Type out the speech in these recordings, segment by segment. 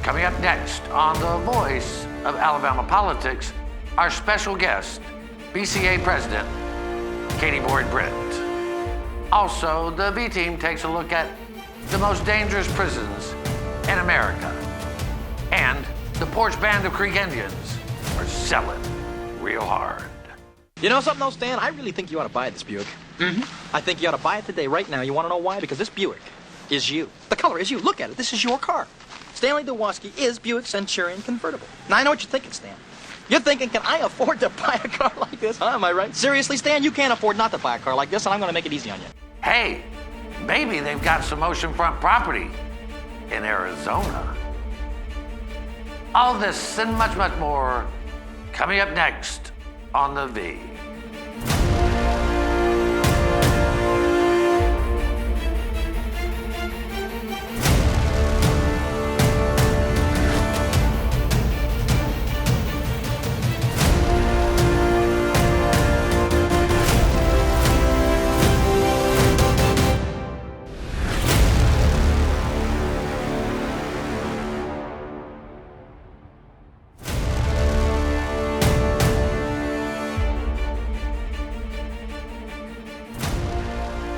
Coming up next on The Voice of Alabama Politics, our special guest, BCA President, Katie Britt. Also, the B team takes a look at the most dangerous prisons in America. And the Porch Band of Creek Indians are selling real hard. You know something though, Stan? I really think you ought to buy this Buick. I think you ought to buy it today, right now. You want to know why? Because this Buick is you. The color is you. Look at it. This is your car. Stanley Dwoski is Buick Centurion convertible. Now, I know what you're thinking, Stan. You're thinking, can I afford to buy a car like this? Huh? Am I right? Seriously, Stan, you can't afford not to buy a car like this, and I'm going to make it easy on you. Hey, maybe they've got some oceanfront property in Arizona. All this and much, much more coming up next on The V.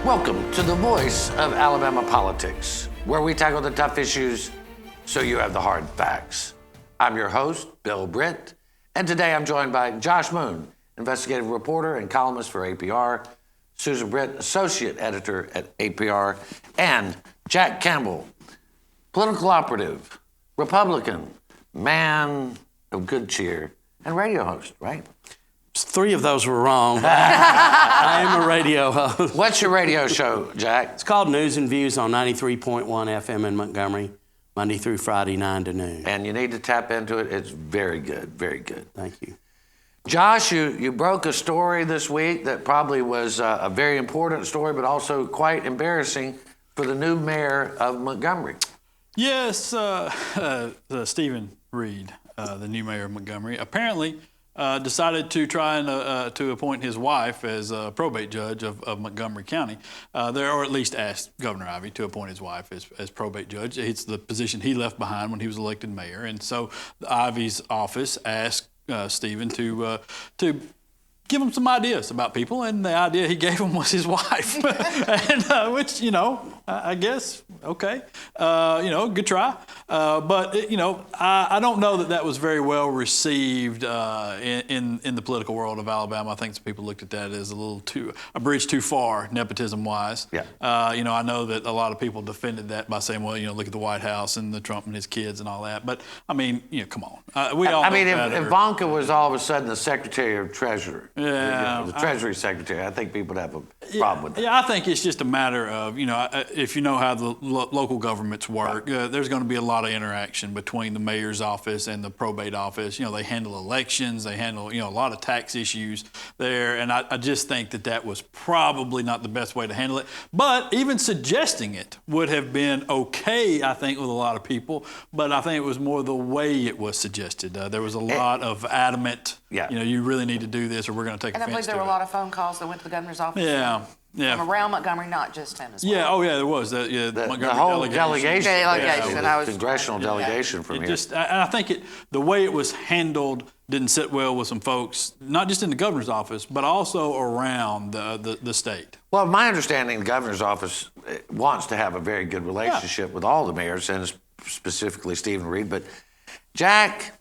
Welcome to The Voice of Alabama Politics, where we tackle the tough issues so you have the hard facts. I'm your host, Bill Britt, and today I'm joined by Josh Moon, investigative reporter and columnist for APR, Susan Britt, associate editor at APR, and Jack Campbell, political operative, Republican, man of good cheer, and radio host, right? Three of those were wrong. I am a radio host. What's your radio show, Jack? It's called News and Views on 93.1 FM in Montgomery, Monday through Friday, 9 to noon. And you need to tap into it. It's very good, very good. Thank you. Josh, you broke a story this week that probably was a very important story, but also quite embarrassing for the new mayor of Montgomery. Yes, Stephen Reed, the new mayor of Montgomery, apparently decided to try and to appoint his wife as a probate judge of Montgomery County, or at least asked Governor Ivey to appoint his wife as probate judge. It's the position he left behind when he was elected mayor, and so Ivey's office asked Stephen to give him some ideas about people, and the idea he gave him was his wife, and which, I guess, okay, good try. But I don't know that was very well received in the political world of Alabama. I think some people looked at that as a bridge too far, nepotism-wise. Yeah. I know that a lot of people defended that by saying, well, look at the White House and the Trump and his kids and all that. But I mean, come on. We all. If Ivanka was all of a sudden the Secretary of Treasury. Yeah, the Treasury Secretary, I think people would have a problem with that. Yeah, I think it's just a matter of, if you know how the local governments work, there's going to be a lot of interaction between the mayor's office and the probate office. They handle elections, they handle, a lot of tax issues there, and I just think that was probably not the best way to handle it. But even suggesting it would have been okay, I think, with a lot of people, but I think it was more the way it was suggested. There was a lot of adamant, you really need to do this or we're going to take offense to it. And I believe there were a lot of phone calls that went to the governor's office. Yeah. From around Montgomery, not just him as well. Yeah, there was. The Montgomery whole delegation. Congressional delegation from here. I think the way it was handled didn't sit well with some folks, not just in the governor's office, but also around the state. Well, my understanding, the governor's office wants to have a very good relationship with all the mayors, and specifically Stephen Reed. But Jack,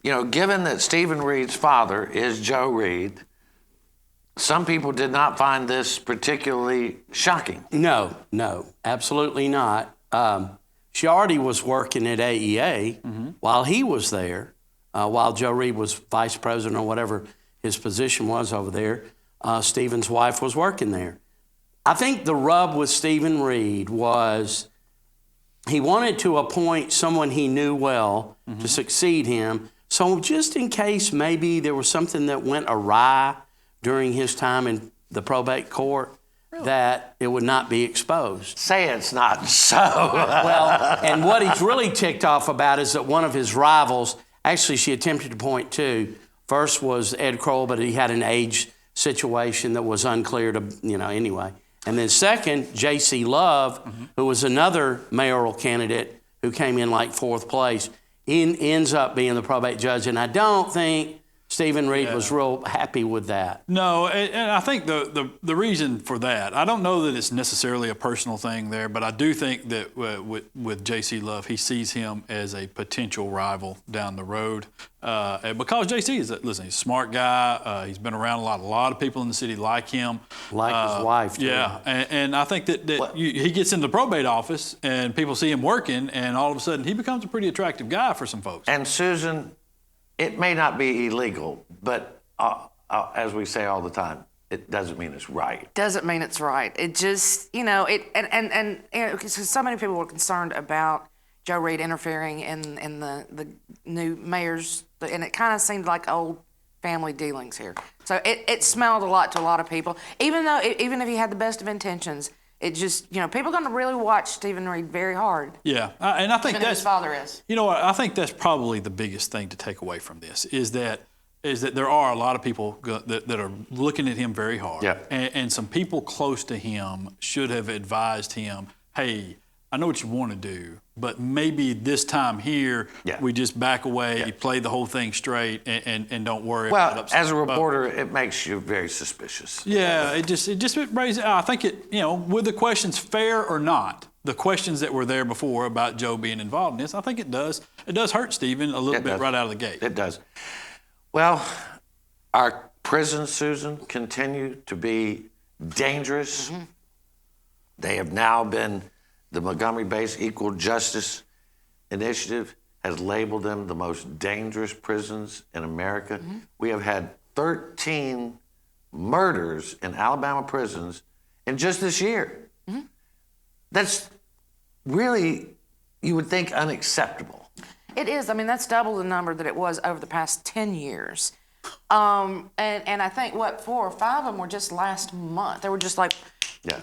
given that Stephen Reed's father is Joe Reed, some people did not find this particularly shocking. No, absolutely not. She already was working at AEA while he was there, while Joe Reed was vice president or whatever his position was over there. Stephen's wife was working there. I think the rub with Stephen Reed was he wanted to appoint someone he knew well to succeed him. So just in case maybe there was something that went awry during his time in the probate court, that it would not be exposed. Say it's not so. Well, and what he's really ticked off about is that one of his rivals, actually she attempted to point to, first was Ed Kroll, but he had an age situation that was unclear to, anyway. And then second, J.C. Love, who was another mayoral candidate who came in like 4th place, ends up being the probate judge. And I don't think Stephen Reed was real happy with that. No, and I think the reason for that, I don't know that it's necessarily a personal thing there, but I do think that with J.C. Love, he sees him as a potential rival down the road. Because J.C. is, he's a smart guy. He's been around a lot of people in the city like him. Like his wife, too. Yeah, and I think that he gets into the probate office and people see him working, and all of a sudden he becomes a pretty attractive guy for some folks. And Susan, it may not be illegal, but as we say all the time, it doesn't mean it's right. Doesn't mean it's right. It just, and so many people were concerned about Joe Reed interfering in the new mayor's, and it kind of seemed like old family dealings here. So it smelled a lot to a lot of people, even if he had the best of intentions. It just, people are going to really watch Stephen Reed very hard. Yeah, and I think even his father is. You know what? I think that's probably the biggest thing to take away from this is that there are a lot of people that are looking at him very hard. Yeah. And some people close to him should have advised him, hey, I know what you want to do, but maybe this time here, we just back away, play the whole thing straight, and don't worry about it. Well, as a reporter, it makes you very suspicious. Yeah, it just raises, I think with the questions fair or not, the questions that were there before about Joe being involved in this, I think it does hurt Stephen a little bit right out of the gate. It does. Well, our prisons, Susan, continue to be dangerous. Mm-hmm. They have now been, the Montgomery-based Equal Justice Initiative has labeled them the most dangerous prisons in America. Mm-hmm. We have had 13 murders in Alabama prisons in just this year. Mm-hmm. That's really, you would think, unacceptable. It is. I mean, that's double the number that it was over the past 10 years. And I think, 4 or 5 of them were just last month. They were just like,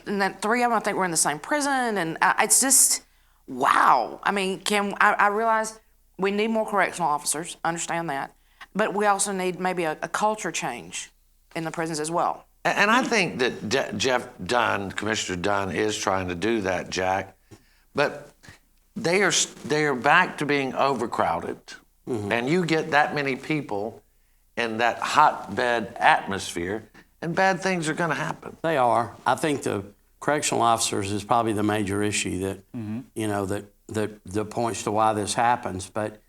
and then 3 of them, I think, were in the same prison. And it's just, wow. I mean, I realize we need more correctional officers, understand that. But we also need maybe a culture change in the prisons as well. And I think that Jeff Dunn, Commissioner Dunn, is trying to do that, Jack. But they are back to being overcrowded. Mm-hmm. And you get that many people in that hotbed atmosphere, and bad things are going to happen. They are. I think the correctional officers is probably the major issue that, that points to why this happens. But,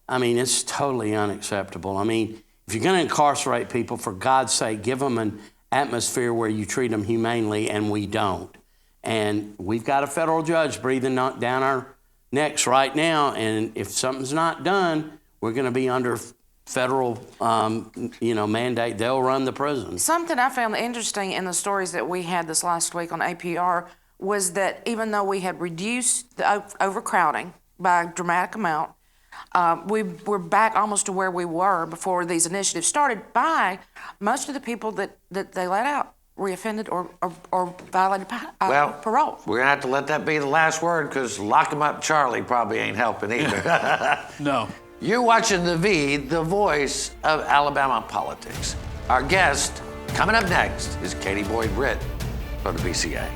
I mean, it's totally unacceptable. I mean, if you're going to incarcerate people, for God's sake, give them an atmosphere where you treat them humanely, and we don't. And we've got a federal judge breathing down our necks right now, and if something's not done, we're going to be under federal, mandate. They'll run the prison. Something I found interesting in the stories that we had this last week on APR was that even though we had reduced the overcrowding by a dramatic amount, we're back almost to where we were before these initiatives started by most of the people that they let out reoffended or violated parole. We're going to have to let that be the last word, because lock 'em up Charlie probably ain't helping either. No. You're watching The V, the voice of Alabama politics. Our guest coming up next is Katie Britt from the BCA.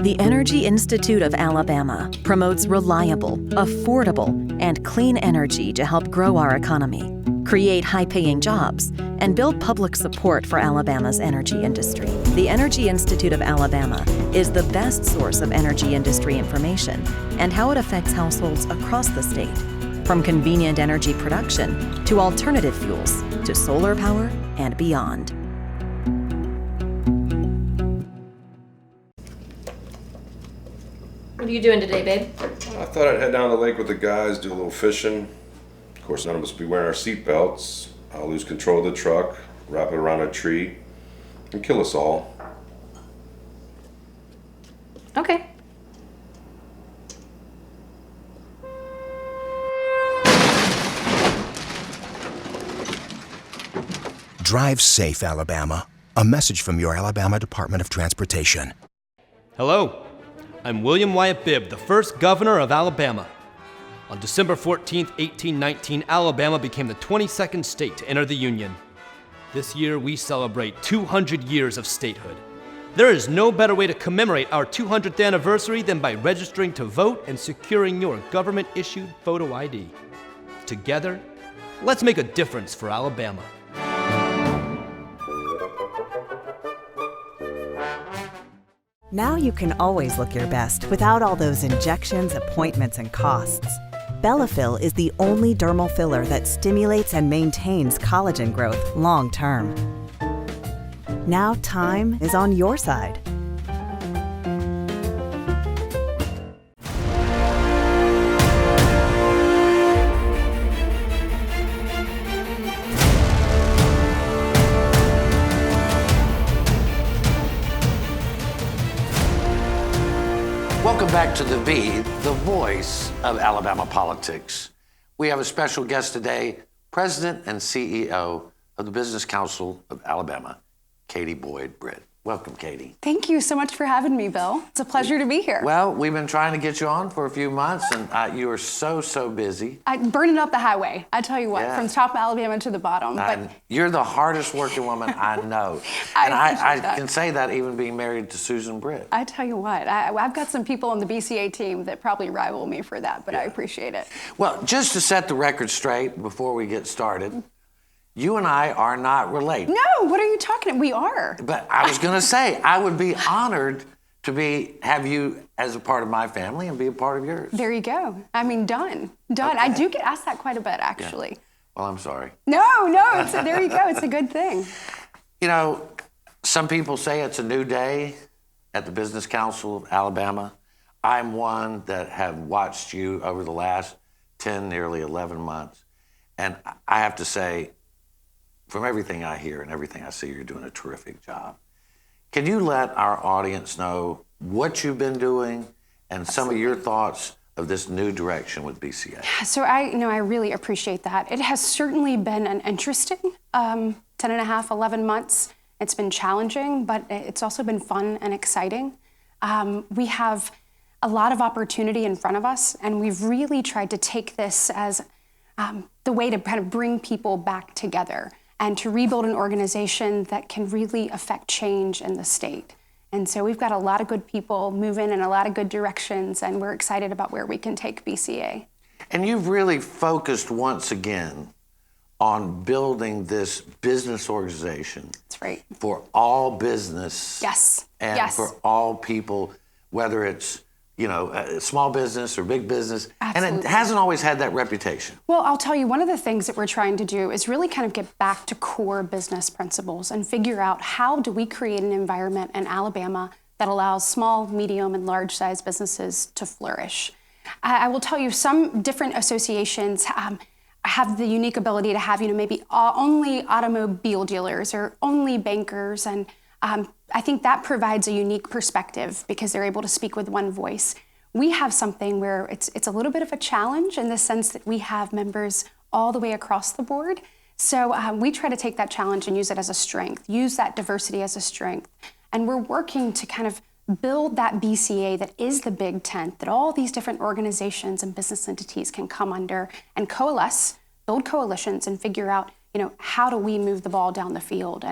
The Energy Institute of Alabama promotes reliable, affordable, and clean energy to help grow our economy, create high-paying jobs, and build public support for Alabama's energy industry. The Energy Institute of Alabama is the best source of energy industry information and how it affects households across the state, from convenient energy production to alternative fuels to solar power and beyond. What are you doing today, babe? I thought I'd head down to the lake with the guys, do a little fishing. Of course, none of us will be wearing our seatbelts. I'll lose control of the truck, wrap it around a tree, and kill us all. Okay. Drive safe, Alabama. A message from your Alabama Department of Transportation. Hello. I'm William Wyatt Bibb, the first governor of Alabama. On December 14th, 1819, Alabama became the 22nd state to enter the Union. This year, we celebrate 200 years of statehood. There is no better way to commemorate our 200th anniversary than by registering to vote and securing your government-issued photo ID. Together, let's make a difference for Alabama. Now you can always look your best without all those injections, appointments, and costs. Bellafill is the only dermal filler that stimulates and maintains collagen growth long term. Now time is on your side. Welcome back to The V, the voice of Alabama politics. We have a special guest today, President and CEO of the Business Council of Alabama, Katie Britt. Welcome, Katie. Thank you so much for having me, Bill. It's a pleasure to be here. Well, we've been trying to get you on for a few months, and you are so busy. I'm burning up the highway. I tell you what, Yeah. from the top of Alabama to the bottom. But You're the hardest working woman I know. I And appreciate I that. can say that even being married to Susan Britt. I tell you what, I've got some people on the BCA team that probably rival me for that, but I appreciate it. Well, just to set the record straight before we get started, you and I are not related. No, what are you talking about? We are. But I was going to say, I would be honored to have you as a part of my family and be a part of yours. There you go. I mean, done. I do get asked that quite a bit, actually. Yeah. Well, I'm sorry. No, there you go. It's a good thing. You know, some people say it's a new day at the Business Council of Alabama. I'm one that have watched you over the last 10, nearly 11 months. And I have to say, from everything I hear and everything I see, you're doing a terrific job. Can you let our audience know what you've been doing and some of your thoughts of this new direction with BCA? So I really appreciate that. It has certainly been an interesting 10 and a half, 11 months. It's been challenging, but it's also been fun and exciting. We have a lot of opportunity in front of us, and we've really tried to take this as the way to kind of bring people back together and to rebuild an organization that can really affect change in the state. And so we've got a lot of good people moving in a lot of good directions, and we're excited about where we can take BCA. And you've really focused once again on building this business organization. That's right. For all business. Yes. And yes. for all people, whether it's small business or big business. Absolutely. And it hasn't always had that reputation. Well, I'll tell you, one of the things that we're trying to do is really kind of get back to core business principles and figure out how do we create an environment in Alabama that allows small, medium, and large-sized businesses to flourish. I will tell you, some different associations have the unique ability to have, maybe only automobile dealers or only bankers, and I think that provides a unique perspective because they're able to speak with one voice. We have something where it's a little bit of a challenge in the sense that we have members all the way across the board. So we try to take that challenge and use it as a strength, use that diversity as a strength. And we're working to kind of build that BCA that is the big tent that all these different organizations and business entities can come under and coalesce, build coalitions, and figure out, how do we move the ball down the field?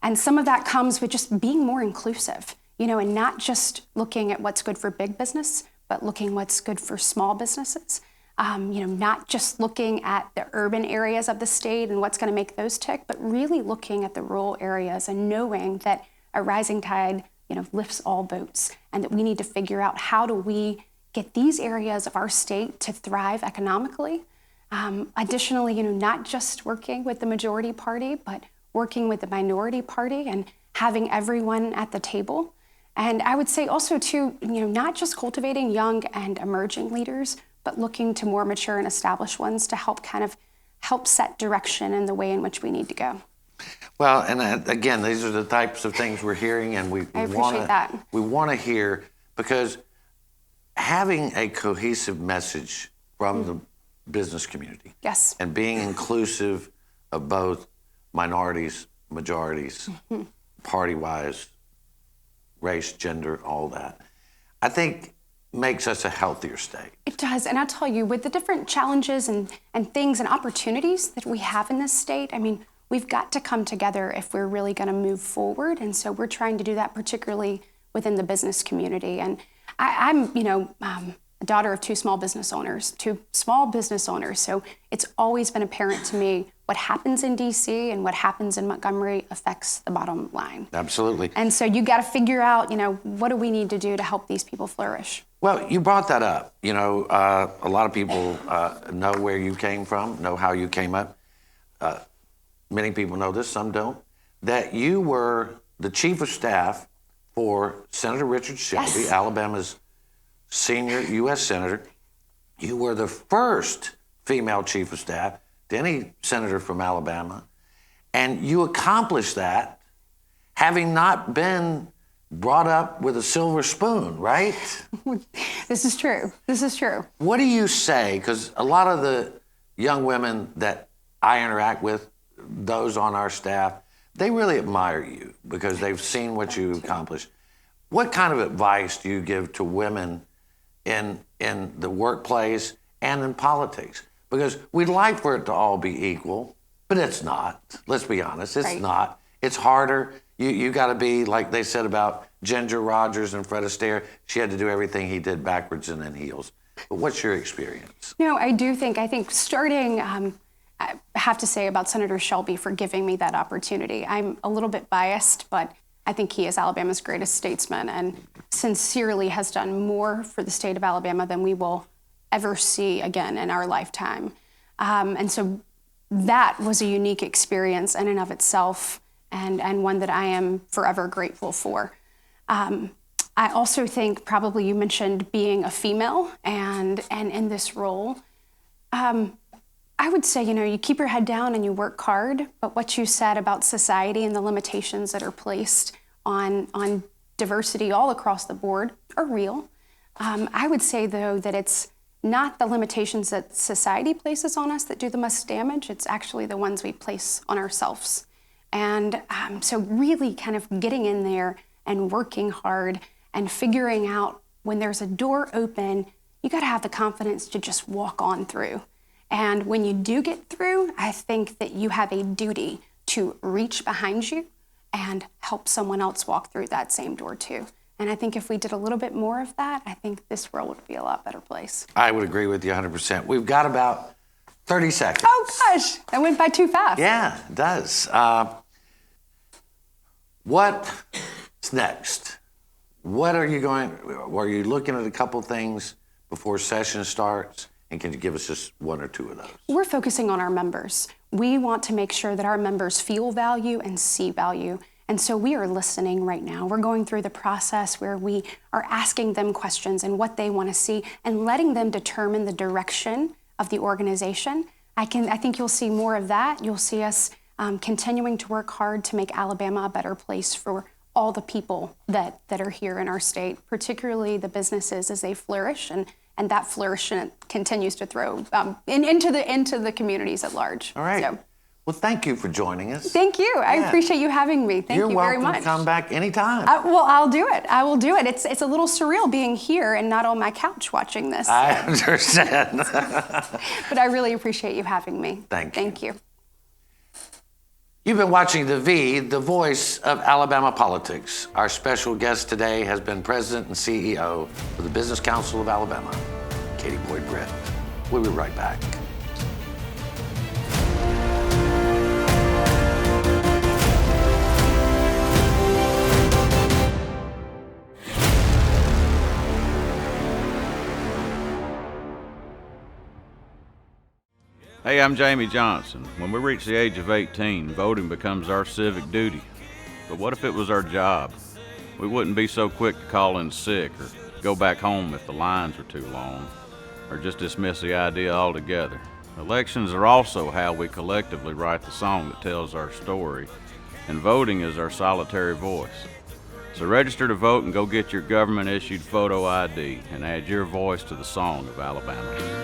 And some of that comes with just being more inclusive, and not just looking at what's good for big business, but looking what's good for small businesses. Not just looking at the urban areas of the state and what's going to make those tick, but really looking at the rural areas and knowing that a rising tide, lifts all boats, and that we need to figure out how do we get these areas of our state to thrive economically. Additionally, not just working with the majority party, but working with the minority party and having everyone at the table. And I would say also too, not just cultivating young and emerging leaders, but looking to more mature and established ones to help set direction in the way in which we need to go. Well, and again, these are the types of things we're hearing, and we want to hear, because having a cohesive message from the business community, yes, and being inclusive of both minorities, majorities, party-wise, race, gender, all that. I think makes us a healthier state. It does, and I'll tell you, with the different challenges and things and opportunities that we have in this state, I mean, we've got to come together if we're really going to move forward, and so we're trying to do that particularly within the business community. And I'm, a daughter of two small business owners, so it's always been apparent to me what happens in DC and what happens in Montgomery affects the bottom line. Absolutely. And so you got to figure out, what do we need to do to help these people flourish? Well, you brought that up. A lot of people know where you came from, know how you came up. Many people know this, some don't, that you were the chief of staff for Senator Richard Shelby, Yes. Alabama's senior U.S. Senator. You were the first female chief of staff to any senator from Alabama. And you accomplished that having not been brought up with a silver spoon, right? This is true. What do you say? Because a lot of the young women that I interact with, those on our staff, they really admire you because they've seen what you accomplished. What kind of advice do you give to women in the workplace and in politics? Because we'd like for it to all be equal, but it's not. Let's be honest, it's not. It's harder. You got to be, like they said about Ginger Rogers and Fred Astaire, she had to do everything he did backwards and in heels. But what's your experience? I think starting, I have to say about Senator Shelby for giving me that opportunity. I'm a little bit biased, but I think he is Alabama's greatest statesman and sincerely has done more for the state of Alabama than we will ever see again in our lifetime. And so that was a unique experience in and of itself, and one that I am forever grateful for. I also think probably you mentioned being a female and in this role. I would say, you keep your head down and you work hard, but what you said about society and the limitations that are placed on diversity all across the board are real. I would say, though, that it's not the limitations that society places on us that do the most damage. It's actually the ones we place on ourselves. And so really kind of getting in there and working hard and figuring out when there's a door open, you got to have the confidence to just walk on through. And when you do get through, I think that you have a duty to reach behind you and help someone else walk through that same door too. And I think if we did a little bit more of that, I think this world would be a lot better place. I would agree with you 100%. We've got about 30 seconds. Oh gosh, that went by too fast. Yeah, it does. What's next? What are you looking at a couple things before session starts? And can you give us just one or two of those? We're focusing on our members. We want to make sure that our members feel value and see value. And so we are listening right now. We're going through the process where we are asking them questions and what they want to see and letting them determine the direction of the organization. I think you'll see more of that. You'll see us continuing to work hard to make Alabama a better place for all the people that are here in our state, particularly the businesses as they flourish, and that flourishment continues to throw into the communities at large. All right. So, well, thank you for joining us. thank you. I appreciate you having me. Thank you very much. You're welcome to come back anytime. Well, I'll do it. I will do it. It's a little surreal being here and not on my couch watching this. I understand. But I really appreciate you having me. Thank you. You've been watching The V, the voice of Alabama politics. Our special guest today has been President and CEO of the Business Council of Alabama, Katie Britt. We'll be right back. Hey, I'm Jamie Johnson. When we reach the age of 18, voting becomes our civic duty. But what if it was our job? We wouldn't be so quick to call in sick or go back home if the lines are too long, or just dismiss the idea altogether. Elections are also how we collectively write the song that tells our story, and voting is our solitary voice. So register to vote and go get your government-issued photo ID and add your voice to the song of Alabama.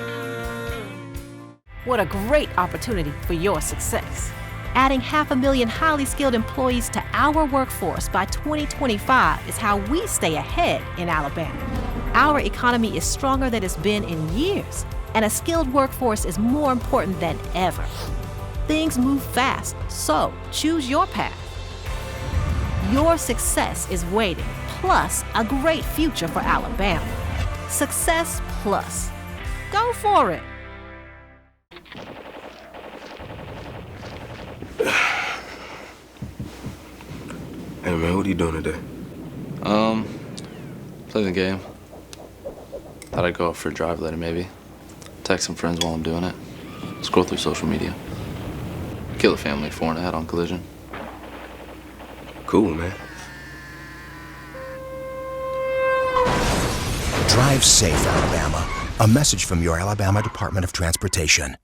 What a great opportunity for your success. Adding 500,000 highly skilled employees to our workforce by 2025 is how we stay ahead in Alabama. Our economy is stronger than it's been in years, and a skilled workforce is more important than ever. Things move fast, so choose your path. Your success is waiting, plus a great future for Alabama. Success Plus. Go for it. Hey man, what are you doing today? Play the game. Thought I'd go out for a drive later, maybe. Text some friends while I'm doing it. Scroll through social media. Kill a family 4 and a head-on collision. Cool, man. Drive safe, Alabama. A message from your Alabama Department of Transportation.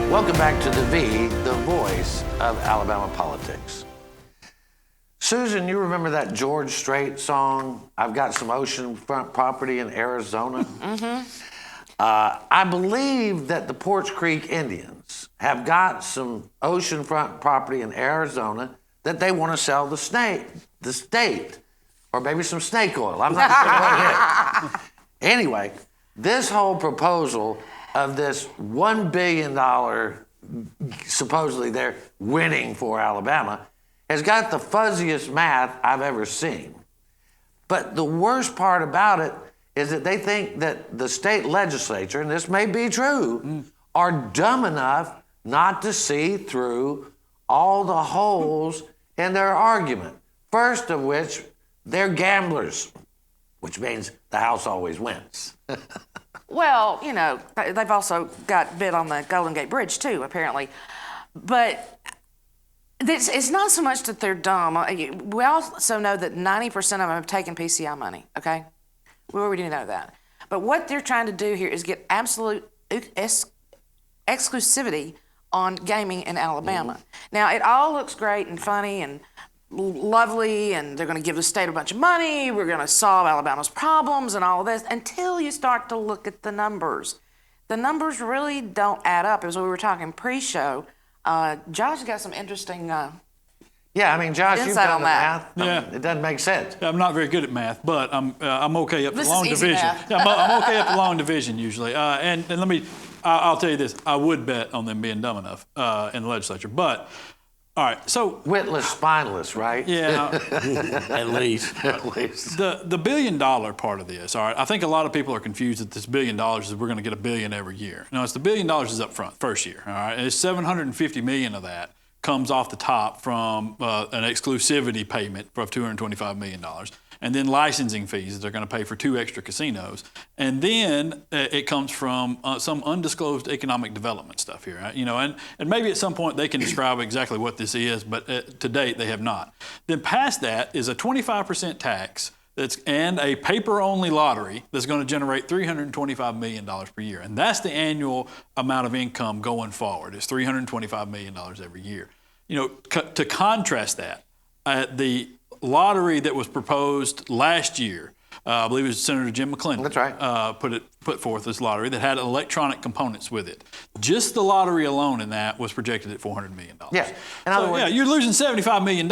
Welcome back to the voice of Alabama politics. Susan, you remember that George Strait song, I've got some oceanfront property in Arizona? I believe that the Porch Creek Indians have got some oceanfront property in Arizona that they want to sell the state, or maybe some snake oil. I'm not sure what it is. Anyway, this whole proposal of this $1 billion, supposedly they're winning for Alabama, has got the fuzziest math I've ever seen. But the worst part about it is that they think that the state legislature, and this may be true, are dumb enough not to see through all the holes in their argument. First of which, they're gamblers, which means the House always wins. Well, you know, they've also got bid on the Golden Gate Bridge, too, apparently. But it's not so much that they're dumb. We also know that 90% of them have taken PCI money, okay? We already know that. But what they're trying to do here is get absolute exclusivity on gaming in Alabama. Now, it all looks great and funny and lovely, and they're going to give the state a bunch of money, we're going to solve Alabama's problems and all of this, until you start to look at the numbers. The numbers really don't add up. As we were talking pre-show, Josh got some interesting yeah, I mean, Josh, you've insight done on the that. math. It doesn't make sense. I'm not very good at math, but I'm okay up the This long is easy division. math. Yeah, I'm okay up the long division usually. And I'll tell you this: I would bet on them being dumb enough in the legislature. But all right, so witless, spineless, right? Yeah, at least. The $1 billion part of this. All right, I think a lot of people are confused that this $1 billion is we're going to get $1 billion every year. No, it's the $1 billion is up front first year. All right, and it's $750 million of that comes off the top from an exclusivity payment of $225 million. And then licensing fees that they're going to pay for 2 extra casinos. And then it comes from some undisclosed economic development stuff here. Right? You know, and maybe at some point they can describe exactly what this is, but to date they have not. Then past that is a 25% tax and a paper-only lottery that's going to generate $325 million per year. And that's the annual amount of income going forward. It's $325 million every year. You know, to contrast that, the lottery that was proposed last year, I believe it was Senator Jim McClendon. That's right. Put forth this lottery that had electronic components with it. Just the lottery alone in that was projected at $400 million. Yeah. In other words, you're losing $75 million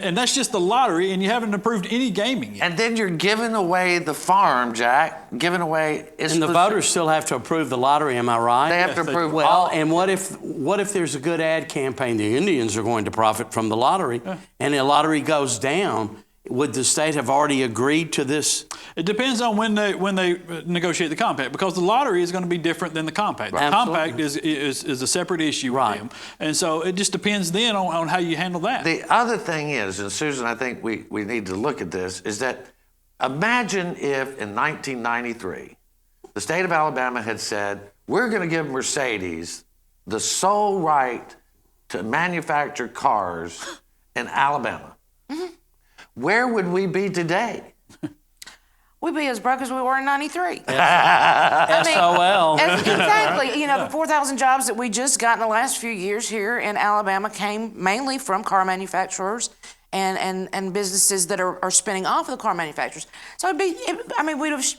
and that's just the lottery, and you haven't approved any gaming yet. And then you're giving away the farm, Jack. Giving away. And the voters still have to approve the lottery. Am I right? They have to approve. Well, and what if there's a good ad campaign? The Indians are going to profit from the lottery, and the lottery goes down. Would the state have already agreed to this? It depends on when they negotiate the compact, because the lottery is going to be different than the compact. The compact is a separate issue with them, and so it just depends then on how you handle that. The other thing is, and Susan, I think we need to look at this, is that imagine if in 1993 the state of Alabama had said, we're going to give Mercedes the sole right to manufacture cars in Alabama. Where would we be today? We'd be as broke as we were in 93. SOL. Exactly. You know, the 4,000 jobs that we just got in the last few years here in Alabama came mainly from car manufacturers and businesses that are spinning off of the car manufacturers. So we'd have,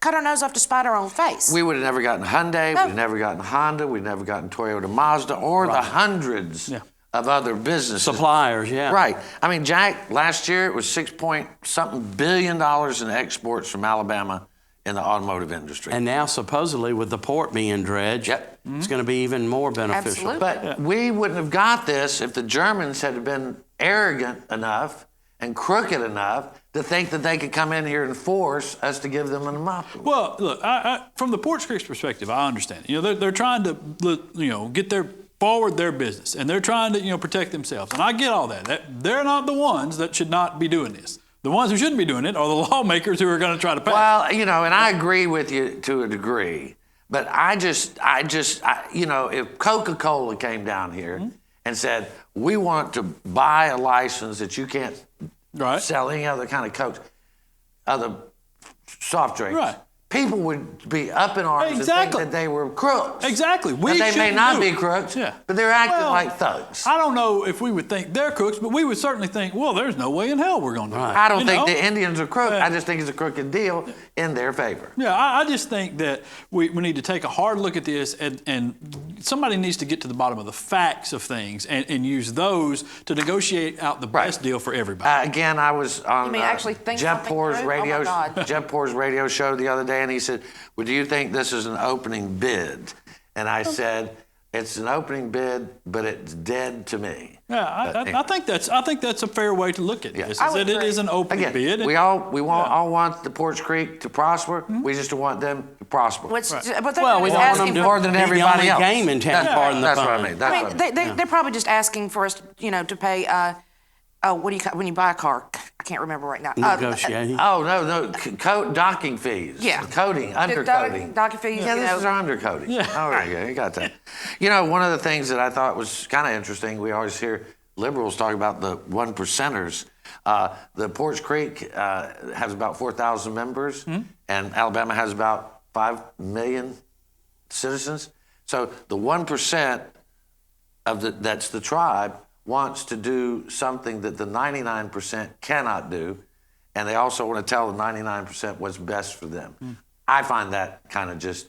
cut our nose off to spite our own face. We would have never gotten Hyundai, we'd have never gotten Honda, we'd never gotten Toyota Mazda, or the hundreds of other businesses. Suppliers, yeah. Right. I mean, Jack, last year it was $6-something billion in exports from Alabama in the automotive industry. And now supposedly with the port being dredged, it's going to be even more beneficial. Absolutely. But we wouldn't have got this if the Germans had been arrogant enough and crooked enough to think that they could come in here and force us to give them a monopoly. Well, look, from the Porch Creek's perspective, I understand. They're trying to, get forward their business, and they're trying to, protect themselves. And I get all that. They're not the ones that should not be doing this. The ones who shouldn't be doing it are the lawmakers who are going to try to pass. Well, and I agree with you to a degree, but I just, if Coca-Cola came down here and said, we want to buy a license that you can't sell any other kind of Coke, other soft drinks. Right. People would be up in arms and think that they were crooks. Exactly. They may not be crooks, but they're acting like thugs. I don't know if we would think they're crooks, but we would certainly think, well, there's no way in hell we're going to do that. I don't think the Indians are crooks. I just think it's a crooked deal in their favor. Yeah, I just think that we need to take a hard look at this, and somebody needs to get to the bottom of the facts of things and use those to negotiate out the best deal for everybody. Again, I was on Jeff Poor's radio, Jeff Poor's radio show the other day, and he said, well, do you think this is an opening bid? And I said, it's an opening bid, but it's dead to me. Yeah, I think that's a fair way to look at this. Is that it is an opening bid. We all want the Porch Creek to prosper. We just want them to prosper. But we want them more than everybody else. Game in town. That's what I mean. They're probably just asking for us, to pay. What do you when you buy a car? I can't remember right now. Negotiating. Docking fees. Yeah. Coating, undercoating. Docking fees. Yeah, this is our undercoating. Yeah. Oh, yeah, you got that. One of the things that I thought was kind of interesting, we always hear liberals talk about the one percenters. The Porch Creek has about 4,000 members, and Alabama has about 5 million citizens. So the 1% that's the tribe wants to do something that the 99% cannot do, and they also want to tell the 99% what's best for them. I find that kind of just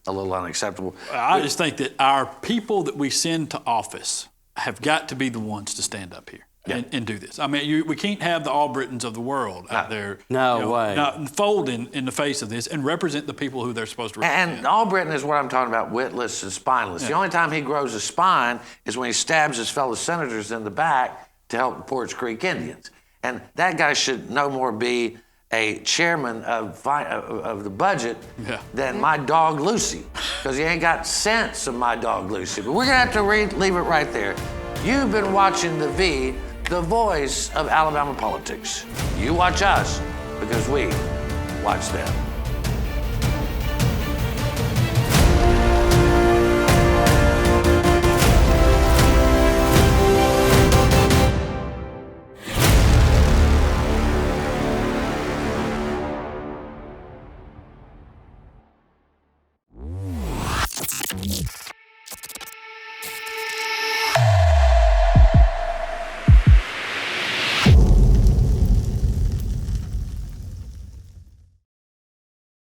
a little unacceptable. I just think that our people that we send to office have got to be the ones to stand up here and do this. I mean, we can't have the Albritons of the world out there not fold in the face of this and represent the people who they're supposed to represent. And Albritton is what I'm talking about, witless and spineless. The only time he grows a spine is when he stabs his fellow senators in the back to help the Porch Creek Indians. And that guy should no more be a chairman of the budget than my dog Lucy, because he ain't got sense of my dog Lucy. But we're going to have to leave it right there. You've been watching The V, the voice of Alabama politics. You watch us because we watch them.